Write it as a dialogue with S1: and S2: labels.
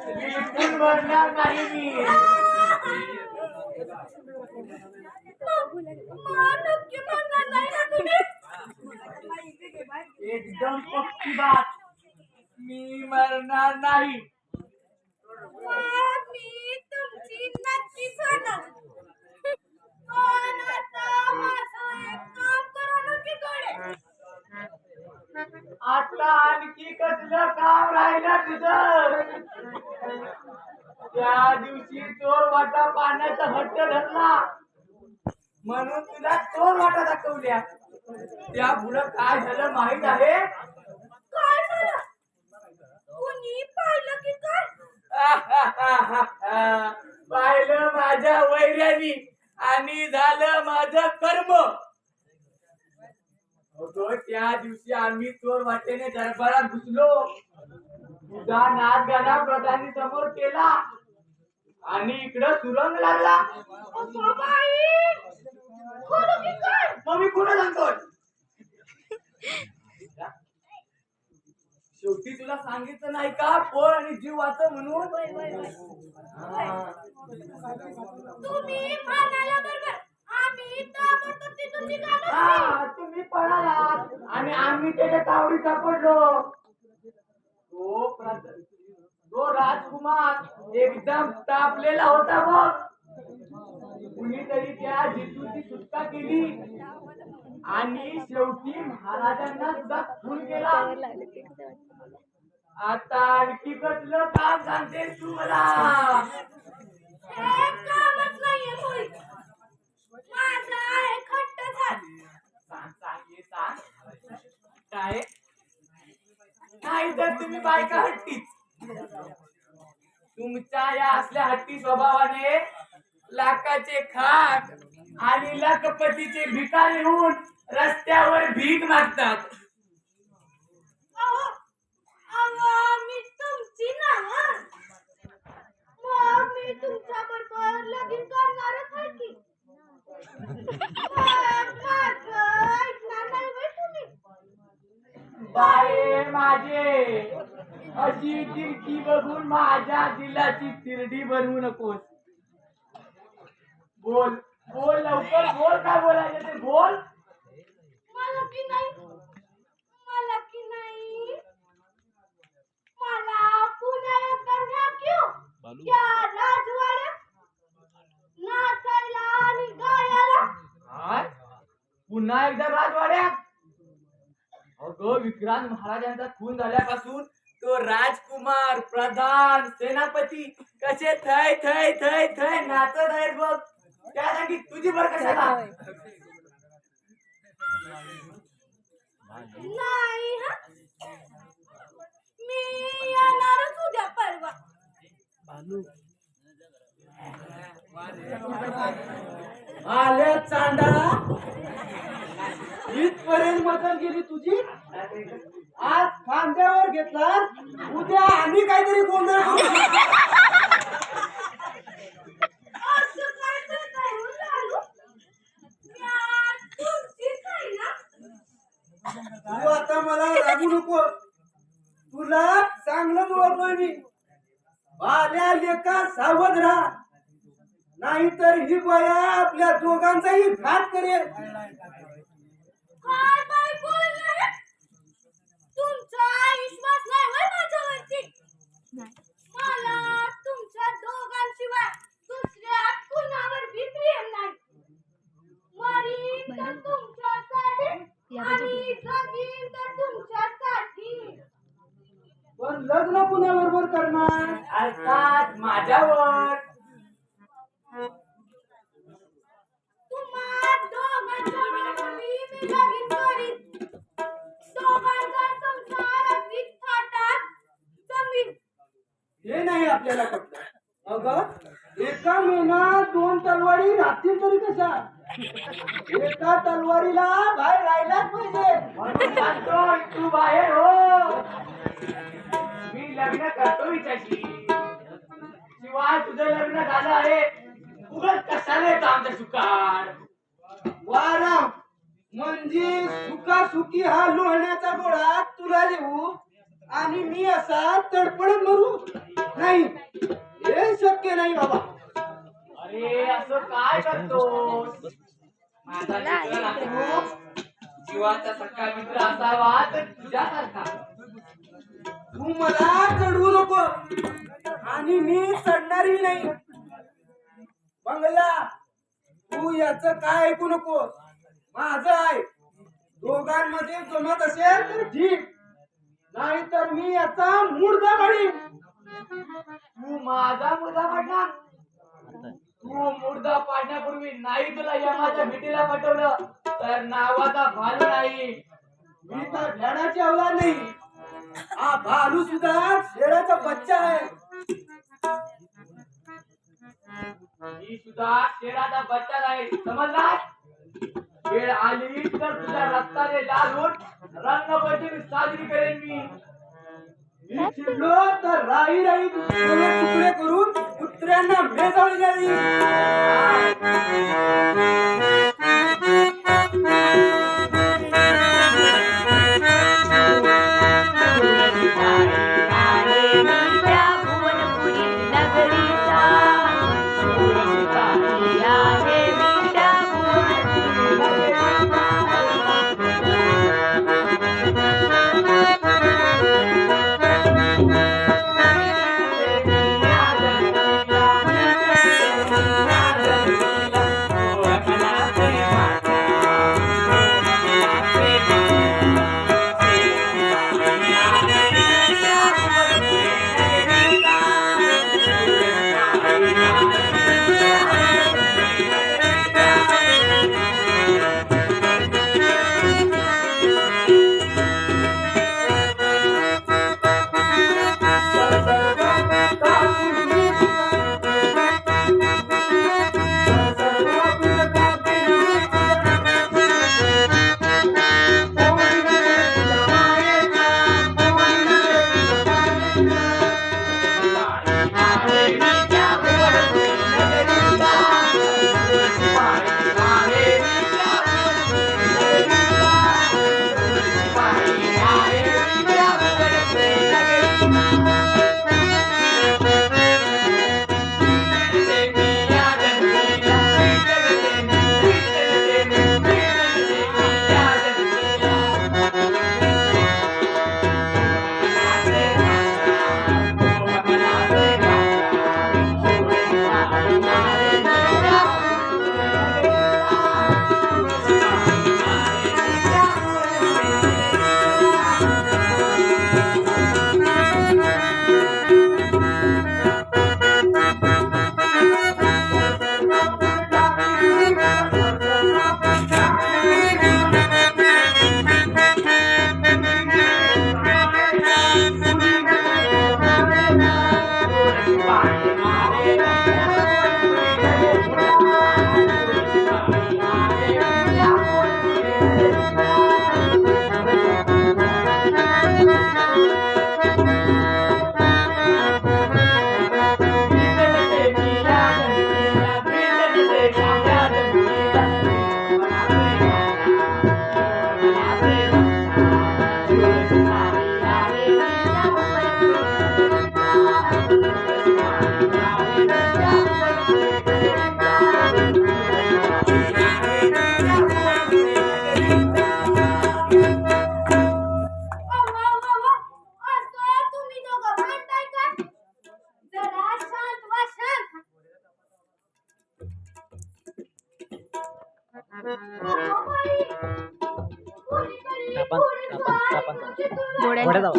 S1: बिलकुल भरणार नाही मी.
S2: नक्की म्हणणार नाही ना तुम्ही?
S1: एकदम पक्की बात, मी मरणार नाही.
S2: मी तुमची नक्कीच होणार. पण आता माझं एक काम करा नक्की कडे.
S1: आता आणखी कसलं काम राहिलं तुझं? त्या दिवशी चोर वाटा पाण्याचा हट्ट धरला म्हणून तुला चोर वाटा दाखवल्या. त्या पुढं काय झालं माहित आहे?
S2: काय झालं? कुणी पाहिलं की काय?
S1: पाहिलं माझ्या वैर्यानी आणि झालं माझं कर्म. त्या दिवशी आम्ही चोर वाटेने दरबारात घुसलो. तुझा नाच गाणा प्रधानी समोर केला आणि इकडं सुरंग लागला. मग मी कुठं सांगतोय? शेवटी तुला सांगितलं नाही का पोळ आणि जीव वाचव म्हणून?
S2: तुम्ही म्हणाला बरोबर. आम्ही ताबडतोब तिथून निघालो.
S1: तुम्ही पळालात आणि आम्ही त्याच्या तावडीत सापडलो. तो राजकुमार एकदम तापलेला होता बघ. कुणीतरी त्या जितूची सुटका केली आणि शेवटी महाराजांना सुद्धा खून केला. आता आणखी कसलं काम सांगतेस तू मला?
S2: हे कामच नाहीये कोणी. माझं आहे खट्ट झाड.
S1: सांग काय? नाही तर तुम्ही बायका हट्टीच. तुमच्या या असल्या हट्टी स्वभावाने लाखाचे खाक आणि लाखपतीचे भिकारी होऊन रस्त्यावर भीक मागतात.
S2: मी तुमची ना. मग मी तुमच्या बरोबर लगीन करणारच आहे की.
S1: बाये माझे, अशी तिरकी बघून माझ्या दिलाची तिरडी बनवू नकोस. बोल बोल लवकर बोल, काय बोलायचं ते बोल.
S2: मला की नाही मला पुन्हा एकदा न्या की या राजवाड्यात नाचायला आणि गायला.
S1: पुन्हा एकदा राजवाड्यात? अगं विक्रांत महाराजांचा खून झाल्यापासून तो राजकुमार प्रधान सेनापती कसे थय थय थय थय नाचत आहेत बघ. त्यासाठी तुझी बर कशाला?
S2: नाही मी येणारच उद्या परवा.
S1: आले चांडा, इथपर्यंत मदत गेली तुझी. आज खांद्यावर घेतला, उद्या आणि काहीतरी गोंधळ.
S2: असं काय करताय हो लालू? तुमचीच आहे ना?
S1: तू आता मला रागू नको. तुला चांगलं ओळखलोय मी. आल्या लेका सावध राहा, नाहीतर ही बया आपल्या दोघांचाही घात करेल.
S2: काय बाई बोलणार? तुमचा विश्वास नाही होय माझ्यावरती? मला तुमच्या दोघांशिवाय दुसऱ्या कुणावर बी प्रेम नाही. मरीन तर तुमच्यासाठी आणि जगीन तर तुमच्यासाठी.
S1: पण लग्न कुणाबरोबर करणार? अर्थात माझ्यावर.
S2: तुम्हा दोघांच्या मी लगीन करीन. दोघांचा संसार अगदी थाटात जमीन.
S1: हे नाही आपल्याला पटलं. अगं एका महिन्यात 2 तलवारी राहतील तरी कशा? एका तलवारीला बाहेर राहिलाच पाहिजे. म्हणून सांगतोय तू बाहेर हो. मी लग्न करतो हिच्याशी. शिवाय तुझं लग्न झालं आहे, उगाच कशाला येतो आमच्या सुकार? वाराम म्हणजे सुखी हा लोहण्याचा गोळा तुला देऊ आणि मी असा तडपडत मरू? नाही,
S3: वाटतो. माझा मित्र राहतो, जीवाचा सख्खा मित्र असावा तर तुझ्यासारखा.
S1: तू मला चढवू नको आणि मी चढणारही नाही. बंगला तू याच काय ऐकू नको, माझं आहे. दोघांमध्ये जमत असेल तर ठीक, नाही तर मी याचा मुर्दा काढीन.
S3: तू माझा मुर्दा पाडणार? तू मुर्दा पाडण्यापूर्वी नाही तुला यमाच्या भेटीला पाठवलं तर नावाचा भालू नाही.
S1: मी तर भेडाची अवलाद नाही. हा भालू सुद्धा शेराचा बच्चा आहे.
S3: मी सुद्धा शेराचा बच्चा आहे, समजलास? वेळ आली तर तुझ्या रक्ताने लाल होऊन रंगपंचमी साजरी करेन मी.
S1: मी चिडलो तर राई राई तुकडे करून कुत्र्यांना मेजावली जाईल.
S4: गोड्या